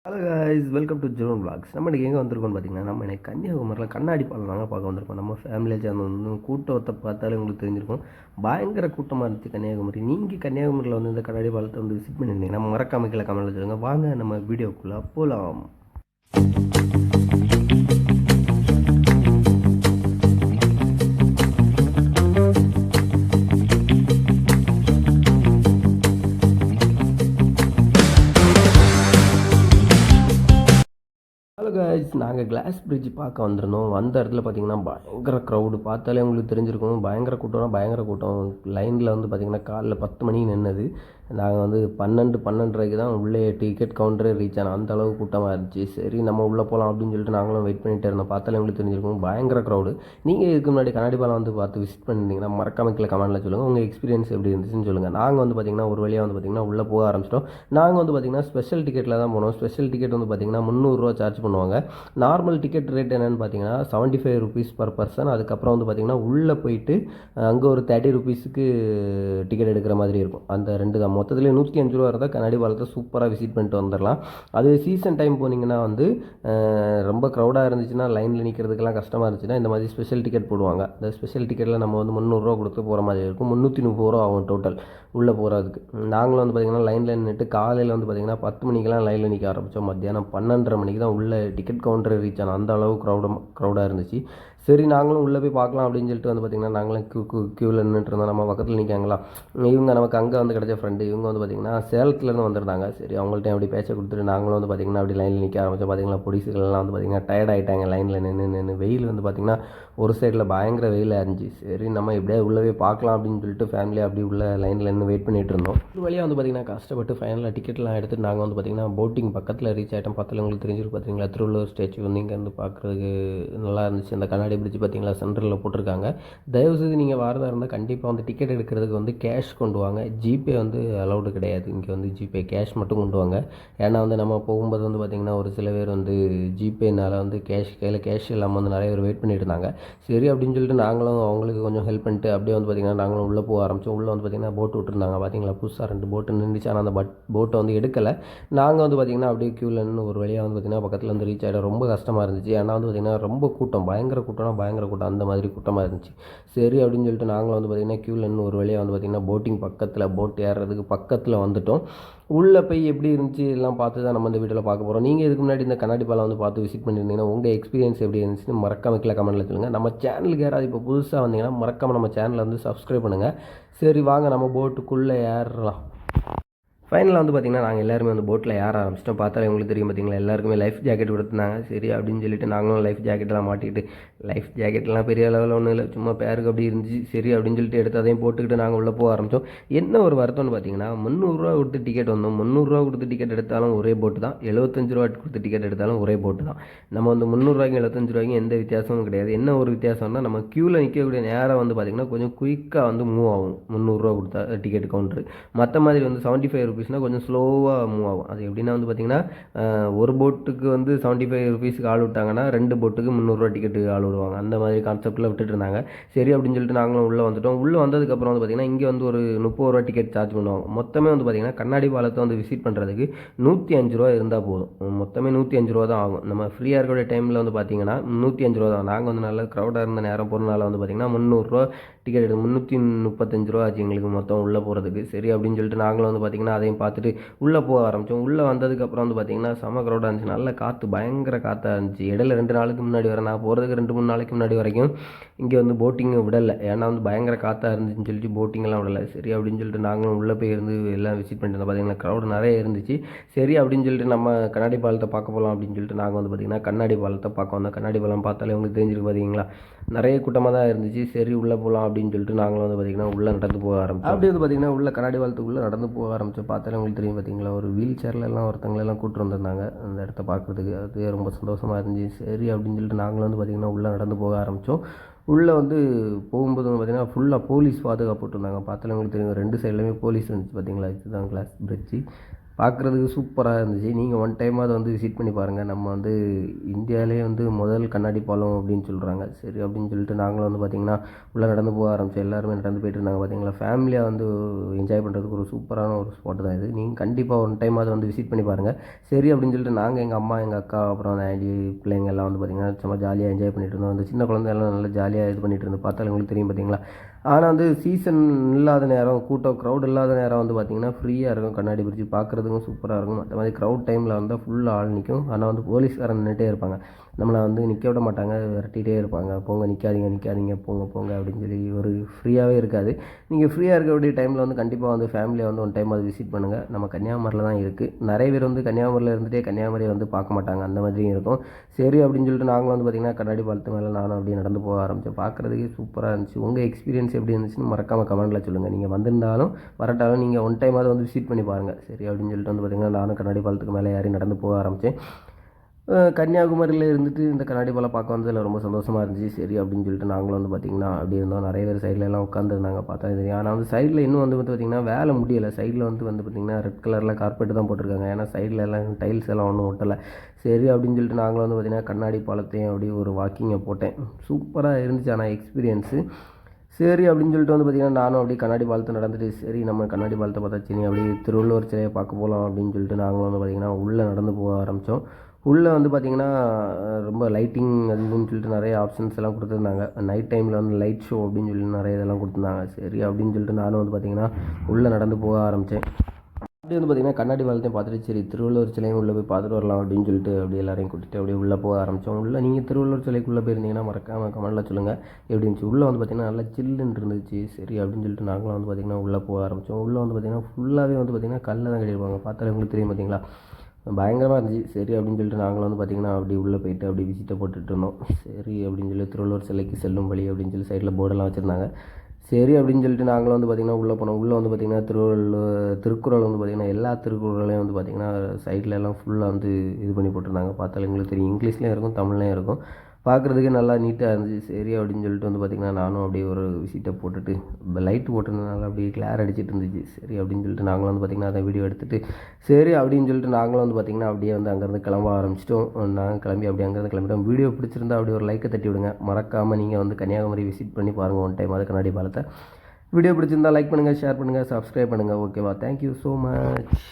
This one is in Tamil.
Hello guys, welcome to Jeron vlogs. நம்ம இன்றைக்கி எங்கே வந்திருக்கோம்னு பார்த்தீங்கன்னா, நம்ம இன்னைக்கு கன்னியாகுமரியில் கண்ணாடி பாலம் தாங்க பார்க்க வந்திருக்கோம். நம்ம ஃபேமிலியை சேர்ந்து வந்து கூட்டத்தை பார்த்தாலே உங்களுக்கு தெரிஞ்சிருக்கும். பயங்கர கூட்டமாக இருந்துச்சு கன்னியாகுமரி. நீங்கள் கன்னியாகுமரியில் வந்து இந்த கண்ணாடி பாலத்தை வந்து விசிட் பண்ணியிருந்தீங்கன்னா மறக்காம கீழே கமெண்ட்டில் சொல்லுங்கள். வாங்க நம்ம வீடியோக்குள்ளே போகலாம். ஹலோ கைஸ், நாங்கள் கிளாஸ் பிரிட்ஜ் பார்க்க வந்திருந்தோம். வந்த இடத்துல பார்த்தீங்கன்னா பயங்கர க்ரௌடு. பார்த்தாலே உங்களுக்கு தெரிஞ்சிருக்கும். பயங்கர கூட்டம். லைனில் வந்து பார்த்திங்கன்னா காலைல 10 மணிக்கு நின்னது. நாங்கள் வந்து 12:30க்கு தான் உள்ளே டிக்கெட் கவுண்டரே ரீச் ஆனோம். அந்த அளவுக்கு கூட்டமாக இருந்துச்சு. சரி, நம்ம உள்ளே போகலாம் அப்படின்னு சொல்லிட்டு நாங்களும் வெயிட் பண்ணிகிட்டே இருந்தோம். பார்த்தாலே உங்களுக்கு தெரிஞ்சிருக்கும். பயங்கர க்ரௌடு. நீங்கள் இதுக்கு முன்னாடி கண்ணாடி பாலம் வந்து பார்த்து விசிட் பண்ணியிருந்தீங்கன்னா மறக்காம கீழே கமெண்ட்டில் சொல்லுங்கள். உங்கள் எக்ஸ்பீரியன்ஸ் எப்படி இருந்துச்சுன்னு சொல்லுங்கள். நாங்கள் வந்து பார்த்திங்கன்னா ஒரு வழியாக வந்து பார்த்திங்கன்னா உள்ளே போக ஆரம்பிச்சிட்டோம். நாங்கள் வந்து பார்த்திங்கன்னா ஸ்பெஷல் டிக்கெட்டில் தான் போனோம். ஸ்பெஷல் டிக்கெட் வந்து பார்த்திங்கன்னா 300 சார்ஜ் பண்ணுவாங்க. நார்மல் டிக்கெட் ரேட் என்னென்னு பார்த்தீங்கன்னா 75 ருபீஸ் பர் பர்சன். அதுக்கப்புறம் வந்து பார்த்திங்கன்னா உள்ளே போயிட்டு அங்கே ஒரு 30 ருபீஸுக்கு டிக்கெட் எடுக்கிற மாதிரி இருக்கும். அந்த ரெண்டு தான். மொத்தத்தில் 105 ரூபா இருந்தால் கண்ணாடி பாலத்தை சூப்பராக விசிட் பண்ணிட்டு வந்துடலாம். அது சீசன் டைம் போனீங்கன்னா வந்து ரொம்ப க்ரௌடாக இருந்துச்சுன்னா லைனில் நிற்கிறதுக்கெல்லாம் கஷ்டமாக இருந்துச்சுன்னா இந்த மாதிரி ஸ்பெஷல் டிக்கெட் போடுவாங்க. அந்த ஸ்பெஷல் டிக்கெட்டில் நம்ம வந்து 300 கொடுத்து போகிற மாதிரி இருக்கும். 330 ரூபா ஆகும் டோட்டல் உள்ளே போகிறதுக்கு. நாங்களும் வந்து பார்த்திங்கன்னா லைனில் நின்றுட்டு காலையில் வந்து பார்த்திங்கன்னா 10 மணிக்கெலாம் லைனில் நிற்க ஆரம்பித்தோம். மத்தியானம் 12:30 மணிக்கு தான் உள்ளே டிக்கெட் கவுண்டரை ரீச் ஆனோம். அந்த அளவு க்ரௌடாக இருந்துச்சு. சரி, நாங்களும் உள்ளே போய் பார்க்கலாம் அப்படின்னு சொல்லிட்டு வந்து பார்த்திங்கன்னா நாங்களும் க்யூவில் நின்றுட்டு இருந்தோம். நம்ம பக்கத்தில் நிற்காங்களா இவங்க, நமக்கு அங்கே வந்து கிடைச்ச ஃப்ரெண்டு. இவங்க வந்து பார்த்திங்கன்னா சேலத்துலேருந்து வந்திருந்தாங்க. சரி, அவங்கள்ட்ட அப்படி பேச்சை கொடுத்துட்டு நாங்களும் வந்து பார்த்திங்கன்னா அப்படி லைனில் நிற்க ஆரம்பித்தோம். பார்த்திங்கன்னா பொடிசுகள்லாம் வந்து பார்த்திங்கன்னா டயர்ட் ஆகிட்டாங்க லைனில் நின்று. வெயில் வந்து பார்த்திங்கன்னா ஒரு சைடில் பயங்கர வெயிலாக இருந்துச்சு. சரி, நம்ம இப்படியே உள்ளே போய் பார்க்கலாம் அப்படின்னு சொல்லிட்டு ஃபேமிலியாக அப்படி உள்ள லைனில் நின்று வெயிட் பண்ணிகிட்டு இருந்தோம். ஒரு வழியாக வந்து பார்த்திங்கன்னா கஷ்டப்பட்டு ஃபைனலாக டிக்கெட்லாம் எடுத்துகிட்டு நாங்கள் வந்து பார்த்திங்கன்னா போட்டிங் பக்கத்தில் ரீச் ஆகிட்டோம். பக்கத்தில் உங்களுக்கு தெரிஞ்சிருக்கு பார்த்தீங்களா, திருவள்ளுவர் ஸ்டாச்சு வந்து இங்கேருந்து பார்க்குறதுக்கு நல்லா இருந்துச்சு. அந்த கண்ணாடி பிரிட்ஜ் பார்த்திங்களா சென்ட்ரலில் போட்டிருக்காங்க. தயவுசெய்து நீங்கள் வரதாக இருந்தால் கண்டிப்பாக வந்து டிக்கெட் எடுக்கிறதுக்கு வந்து கேஷ் கொண்டு வாங்க. ஜிபே வந்து அலௌடு கிடையாது. இங்கே வந்து ஜிபே கேஷ் மட்டும் கொண்டு வாங்க. ஏன்னா வந்து நம்ம போகும்போது வந்து பார்த்திங்கன்னா ஒரு சில பேர் வந்து ஜிபேனால் வந்து கையில் கேஷ் இல்லாமல் வந்து நிறைய பேர் வெயிட் பண்ணிட்டு இருந்தாங்க. சரி அப்படின்னு சொல்லிட்டு நாங்களும் அவங்களுக்கு கொஞ்சம் ஹெல்ப் பண்ணிட்டு அப்படியே வந்து பார்த்திங்கன்னா நாங்களும் உள்ளே போக ஆரம்பித்தோம். உள்ளே வந்து பார்த்திங்கன்னா போட்டு விட்டுருந்தாங்க. பார்த்திங்களா, புதுசாக 2 போட்டு நின்றுச்சு. ஆனால் அந்த போட்டை வந்து எடுக்கலை. நாங்கள் வந்து பார்த்திங்கன்னா அப்படியே க்யூவில் நின்று ஒரு வழியாக வந்து பார்த்திங்கன்னா பக்கத்தில் வந்து ரீச் ஆகிட ரொம்ப கஷ்டமாக இருந்துச்சு. ஏன்னா வந்து பார்த்திங்கன்னா ரொம்ப கூட்டம், பயங்கர கூட்டம், அந்த மாதிரி கூட்டமாக இருந்துச்சு. சரி அப்படின்னு சொல்லிட்டு நாங்களும் வந்து பார்த்திங்கன்னா க்யூவில் நின்று ஒரு வழியாக வந்து பார்த்திங்கன்னா போட் ஏறுறதுக்கு பக்கத்தில் வந்துட்டோம். உள்ளே போய் எப்படி இருந்துச்சு எல்லாம் பார்த்து தான் நம்ம இந்த வீடியோவில் பார்க்க போகிறோம். நீங்கள் இதுக்கு முன்னாடி இந்த கண்ணாடி பாலம் வந்து பார்த்து விசிட் பண்ணியிருந்தீங்கன்னா உங்கள் எக்ஸ்பீரியன்ஸ் எப்படி இருந்துச்சுன்னு மறக்காம கீழே கமெண்ட்டில் சொல்லுங்கள். நம்ம சேனலுக்கு யாராவது இப்போ புதுசாக வந்தீங்கன்னா மறக்காமல் நம்ம சேனலை வந்து சப்ஸ்கிரைப் பண்ணுங்கள். சரி, வாங்க நம்ம போட்டுக்குள்ளே ஏறலாம். ஃபைனலாக வந்து பார்த்திங்கன்னா நாங்கள் எல்லாருமே வந்து போட்டில் ஏற ஆரம்பிச்சிட்டோம். பார்த்தாலே உங்களுக்கு தெரியும் பார்த்திங்களா, எல்லாருக்குமே லைஃப் ஜாக்கெட் கொடுத்துருந்தாங்க. சரி அப்படின்னு சொல்லிட்டு நாங்களும் லைஃப் ஜாக்கெட்டெல்லாம் மாட்டிக்கிட்டு, லைஃப் ஜாக்கெட்லாம் பெரிய லெவலில் ஒன்றும் இல்லை, சும்மா பேருக்கு அப்படி இருந்துச்சு. சரி அப்படின்னு சொல்லிட்டு எடுத்து அதையும் போட்டுக்கிட்டு நாங்கள் உள்ளே போக ஆரம்பித்தோம். என்ன ஒரு வருத்தம்னு பார்த்திங்கன்னா 300 கொடுத்து டிக்கெட் வந்தோம். 300 கொடுத்து டிக்கெட் எடுத்தாலும் ஒரே போட்டு தான், 75 கொடுத்து டிக்கெட் எடுத்தாலும் ஒரே போட்டு தான். நம்ம வந்து 300 75 எந்த வித்தியாசமும் கிடையாது. என்ன ஒரு வித்தியாசம்னா நம்ம க்யூவில் நிற்கக்கூடிய நேரம் வந்து பார்த்திங்கன்னா கொஞ்சம் குயிக்காக வந்து மூவ் ஆகும் 300 கொடுத்தா டிக்கெட் கவுண்டரு. மற்ற மாதிரி வந்து 75 ருபீஸ்னால் கொஞ்சம் ஸ்லோவாக மூவ் ஆகும். அது எப்படின்னா வந்து பார்த்திங்கன்னா ஒரு போட்டுக்கு வந்து 75 ருபீஸுக்கு ஆள் விட்டாங்கன்னா 2 போட்டுக்கு 300 டிக்கெட்டு ஆள் விடுவாங்க. அந்த மாதிரி கான்செப்ட்டில் விட்டுட்டு இருந்தாங்க. சரி அப்படின்னு சொல்லிட்டு நாங்களும் உள்ளே வந்துட்டோம். உள்ளே வந்ததுக்கப்புறம் வந்து பார்த்திங்கன்னா இங்கே வந்து ஒரு 30 ரூபா டிக்கெட் சார்ஜ் பண்ணுவாங்க. மொத்தமே வந்து பார்த்திங்கன்னா கண்ணாடி பாலத்தை வந்து விசிட் பண்ணுறதுக்கு 105 ரூபா இருந்தால் போதும். மொத்தமே 105 ரூபா தான் ஆகும். நம்ம ஃப்ரீயாக இருக்கக்கூடிய டைமில் வந்து பார்த்திங்கன்னா 105 ரூபா தான். நாங்கள் வந்து நல்ல க்ரௌடாக இருந்த நேரம் போகிறனால வந்து பார்த்திங்கன்னா 300 டிக்கெட் எடுத்து 335 ரூபா ஆச்சு எங்களுக்கு மொத்தம் உள்ளே போகிறதுக்கு. சரி அப்படின்னு சொல்லிட்டு நாங்களும் வந்து பார்த்திங்கன்னா அதையும் பார்த்துட்டு உள்ளே போக ஆரம்பித்தோம். உள்ளே வந்ததுக்கப்புறம் வந்து பார்த்திங்கன்னா செம க்ரௌடாக இருந்துச்சு. நல்ல காற்று, பயங்கர காற்றாக இருந்துச்சு. இடையில 2 நாளுக்கு முன்னாடி வர, நான் போகிறதுக்கு 2-3 நாளைக்கு முன்னாடி வரைக்கும் இங்கே வந்து போட்டிங்கு விடலை. ஏன்னா வந்து பயங்கர காற்றாக இருந்துச்சுன்னு சொல்லிட்டு போட்டிங்கெல்லாம் விடலை. சரி அப்படின்னு சொல்லிட்டு நாங்களும் உள்ளே போய் இருந்து எல்லாம் விசிட் பண்ணிட்டு இருந்தோம். பார்த்திங்கன்னா க்ரௌடு நிறைய இருந்துச்சு. சரி அப்படின்னு சொல்லிட்டு நம்ம கண்ணாடி பாலத்தை பார்க்க போகலாம் அப்படின்னு சொல்லிட்டு நாங்கள் வந்து பார்த்திங்கன்னா கண்ணாடி பாலத்தை பார்க்க வந்தோம். கண்ணாடி பாலம் பார்த்தாலே உங்களுக்கு தெரிஞ்சிருக்கு பார்த்திங்களா, நிறைய கூட்டமாக தான் இருந்துச்சு. சரி உள்ளே போகலாம் அப்படின்னு சொல்லிட்டு நாங்களும் வந்து பார்த்திங்கன்னா உள்ளே நடந்து போக ஆரம்பித்தோம். அப்படி வந்து பார்த்திங்கன்னா உள்ள கண்ணாடி பாலத்துக்குள்ளே நடந்து போக ஆரம்பித்தோம். பார்த்தாலே உங்களுக்கு தெரியும் பார்த்திங்களா, ஒரு வீல் சேரில் ஒருத்தங்களெல்லாம் கூப்பிட்டு வந்திருந்தாங்க அந்த இடத்த பார்க்குறதுக்கு. அது ரொம்ப சந்தோஷமாக இருந்துச்சு. சரி அப்படின்னு சொல்லிட்டு நாங்களும் வந்து பார்த்திங்கன்னா உள்ளே நடந்து போக ஆரம்பித்தோம். உள்ளே வந்து போகும்போது வந்து பார்த்திங்கன்னா ஃபுல்லாக போலீஸ் பாதுகாப்பு போட்டிருந்தாங்க. பார்த்தாலே உங்களுக்கு தெரியும் 2 சைட்லையுமே போலீஸ் இருந்துச்சு. பார்த்திங்களா, இதுதான் கிளாஸ் பிரிட்ஜு. பார்க்குறதுக்கு சூப்பராக இருந்துச்சு. நீங்கள் ஒன் டைமாவது வந்து விசிட் பண்ணி பாருங்கள். நம்ம வந்து இந்தியாவிலேயே வந்து முதல் கண்ணாடி பாலம் அப்படின்னு சொல்கிறாங்க. சரி அப்படின்னு சொல்லிட்டு நாங்களும் வந்து பார்த்திங்கன்னா உள்ளே நடந்து போக ஆரம்பித்தோம். எல்லாருமே நடந்து போயிட்டு இருந்தாங்க பார்த்தீங்களா. ஃபேமிலியாக வந்து என்ஜாய் பண்ணுறதுக்கு ஒரு சூப்பரான ஒரு ஸ்பாட்டு தான் இது. நீங்கள் கண்டிப்பாக ஒன் டைமாவது வந்து விசிட் பண்ணி பாருங்கள். சரி அப்படின்னு சொல்லிட்டு நாங்கள் எங்கள் அம்மா எங்கள் அக்கா அப்புறம் அந்த ஆண்டி பிள்ளைங்க எல்லாம் வந்து பார்த்திங்கன்னா சும்மா ஜாலியாக என்ஜாய் பண்ணிட்டு இருந்தோம். அந்த சின்ன குழந்தை எல்லாம் நல்லா ஜாலியாக இது பண்ணிட்டு இருந்தோம். பார்த்தாலும் உங்களுக்கு தெரியும் பார்த்தீங்களா. ஆனால் வந்து சீசன் இல்லாத நேரம், கூட்டம் க்ரௌட் இல்லாத நேரம் வந்து பார்த்திங்கன்னா ஃப்ரீயாக இருக்கும். கண்ணாடி பிரிட்ஜ் பார்க்குறதுக்கும் சூப்பராக இருக்கும். மற்ற மாதிரி க்ரௌட் டைமில் வந்தால் ஃபுல்லாக ஆள் நிற்கும். ஆனால் வந்து போலீஸ்காரன் நின்றுட்டே இருப்பாங்க. நம்மளை வந்து நிற்க விட மாட்டாங்க, விரட்டிகிட்டே இருப்பாங்க. போங்க, நிற்காதீங்க, போங்க அப்படின்னு சொல்லி ஒரு ஃப்ரீயாகவே இருக்காது. நீங்கள் ஃப்ரீயாக இருக்கக்கூடிய டைமில் வந்து கண்டிப்பாக வந்து ஃபேமிலியை வந்து ஒன் டைம் அது விசிட் பண்ணுங்கள். நம்ம கன்னியாகுமரியில் தான் இருக்குது. நிறைய பேர் வந்து கன்னியாகுமரியில் இருந்துகிட்டே கன்னியாகுமரியை வந்து பார்க்க மாட்டாங்க, அந்த மாதிரியும் இருக்கும். சரி அப்படின்னு சொல்லிட்டு நாங்களும் வந்து பார்த்திங்கன்னா கண்ணாடி பாலத்து மேலே நானும் அப்படியே நடந்து போக ஆரம்பித்தேன். பார்க்குறதுக்கே சூப்பராக இருந்துச்சு. உங்கள் எக்ஸ்பீரியன்ஸ் எப்படி இருந்துச்சுன்னு மறக்காமல் கமெண்ட்டில் சொல்லுங்கள். நீங்கள் வந்திருந்தாலும் வரட்டாலும் நீங்கள் ஒன் டைம் வந்து விசிட் பண்ணி பாருங்கள். சரி அப்படின்னு சொல்லிட்டு வந்து பார்த்திங்கன்னா நானும் கண்ணாடி பாலத்துக்கு மேலே ஏறி நடந்து போக ஆரம்பித்தேன். கன்னியாகுமரியில் இருந்துட்டு இந்த கண்ணாடி பாலம் பார்க்க வந்ததில் ரொம்ப சந்தோஷமாக இருந்துச்சு. சரி அப்படின்னு சொல்லிட்டு நாங்களும் வந்து பார்த்திங்கன்னா அப்படி இருந்தோம். நிறைய பேர் சைடில் எல்லாம் உட்காந்துருந்தாங்க, பார்த்தா தெரியும். ஆனால் வந்து சைடில் இன்னும் வந்து பார்த்திங்கன்னா வேலை முடியலை. சைடில் வந்து பார்த்திங்கன்னா ரெட் கலரில் கார்பெட்டு தான் போட்டிருக்காங்க. ஏன்னா சைடில் எல்லாம் டைல்ஸ் எல்லாம் ஒன்றும் ஒட்டலை. சரி அப்படின்னு சொல்லிட்டு நாங்களும் வந்து பார்த்திங்கன்னா கண்ணாடி பாலத்தையும் அப்படியே ஒரு வாக்கிங்கை போட்டேன். சூப்பராக இருந்துச்சு ஆனால் எக்ஸ்பீரியன்ஸு. சரி அப்படின்னு சொல்லிட்டு வந்து பார்த்திங்கன்னா நானும் அப்படியே கண்ணாடி பாலத்தை நடந்துட்டு, சரி நம்ம கண்ணாடி பாலத்தை பார்த்தாச்சு, நீ அப்படியே திருவள்ளுவர் சிலையை பார்க்க போகலாம் அப்படின்னு சொல்லிட்டு நாங்களும் வந்து பார்த்திங்கன்னா உள்ளே நடந்து போக ஆரம்பித்தோம். உள்ளே வந்து பார்த்திங்கன்னா ரொம்ப லைட்டிங் அது இதுன்னு சொல்லிட்டு நிறைய ஆப்ஷன்ஸ் எல்லாம் கொடுத்துருந்தாங்க. நைட் டைமில் வந்து லைட் ஷோ அப்படின்னு சொல்லி நிறைய இதெல்லாம் கொடுத்துருந்தாங்க. சரி அப்படின்னு சொல்லிட்டு நானும் வந்து பார்த்திங்கன்னா உள்ளே நடந்து போக ஆரம்பித்தேன். அப்படி வந்து பார்த்திங்கன்னா கண்ணாடி பாலத்தையும் பார்த்துட்டு சரி திருவள்ளுவர் சிலையும் உள்ளே போய் பார்த்துட்டு வரலாம் அப்படின்னு சொல்லிட்டு அப்படியே எல்லாரையும் கூட்டிகிட்டு அப்படியே உள்ளே போக ஆரம்பித்தோம். உள்ளே நீங்கள் திருவள்ளுவர் சிலைக்குள்ளே போயிருந்தீங்கன்னா மறக்காமல் கமெண்ட்டில் சொல்லுங்கள் எப்படி இருந்துச்சு. உள்ளே வந்து பார்த்திங்கன்னா நல்லா சில்லுன்னு இருந்துச்சு. சரி அப்படின்னு சொல்லிட்டு நாங்களும் வந்து பார்த்திங்கன்னா உள்ளே போக ஆரம்பித்தோம். உள்ளே வந்து பார்த்திங்கன்னா ஃபுல்லாகவே வந்து பார்த்திங்கன்னா கல்லில் தான் கட்டியிருப்பாங்க. பார்த்தாலே உங்களுக்கு தெரியும் பார்த்தீங்களா, பயங்கரமாக இருந்துச்சு. சரி அப்படின்னு சொல்லிட்டு நாங்களும் வந்து பார்த்திங்கன்னா அப்படி உள்ளே போயிட்டு அப்படி விசிட்டை போட்டுட்டு இருந்தோம். சரி அப்படின்னு சொல்லி திருவள்ளுவர் சிலைக்கு செல்லும் வழி அப்படின்னு சொல்லி சைடில் போர்டெல்லாம் வச்சுருந்தாங்க. சரி அப்படின்னு சொல்லிட்டு நாங்களும் வந்து பார்த்திங்கன்னா உள்ளே போனோம். உள்ளே வந்து பார்த்திங்கன்னா திருக்குறள் வந்து பார்த்திங்கன்னா எல்லா திருக்குறளையும் வந்து பார்த்திங்கன்னா சைடில் எல்லாம் ஃபுல்லாக வந்து இது பண்ணி போட்டிருந்தாங்க. பார்த்தாலும் எங்களுக்கு தெரியும், இங்கிலீஷ்லேயும் இருக்கும் தமிழ்லேயும் இருக்கும். பார்க்குறதுக்கே நல்லா நீட்டாக இருந்துச்சு. சரி அப்படின்னு சொல்லிட்டு வந்து பார்த்திங்கன்னா நானும் அப்படியே ஒரு விசிட்டை போட்டுட்டு லைட்டு போட்டிருந்தனால அப்படியே கிளார் அடிச்சிட்டு இருந்துச்சு. சரி அப்படின்னு சொல்லிட்டு நாங்களும் வந்து பார்த்திங்கன்னா அதை வீடியோ எடுத்துகிட்டு சரி அப்படின்னு சொல்லிட்டு நாங்களும் வந்து பார்த்திங்கன்னா அப்படியே வந்து அங்கேருந்து கிளம்ப ஆரம்பிச்சிட்டோம். நாங்கள் கிளம்பி அப்படியே அங்கேருந்து கிளம்பிட்டோம். வீடியோ பிடிச்சிருந்தா அப்படியே ஒரு லைக்கை தட்டி விடுங்க. மறக்காமல் நீங்கள் வந்து கன்னியாகுமரி விசிட் பண்ணி பாருங்கள் ஒன் டைம் அது கண்ணாடி பாலத்தை. வீடியோ பிடிச்சிருந்தா லைக் பண்ணுங்கள், ஷேர் பண்ணுங்கள், சப்ஸ்கிரைப் பண்ணுங்கள். ஓகேவா, தேங்க்யூ ஸோ மச்.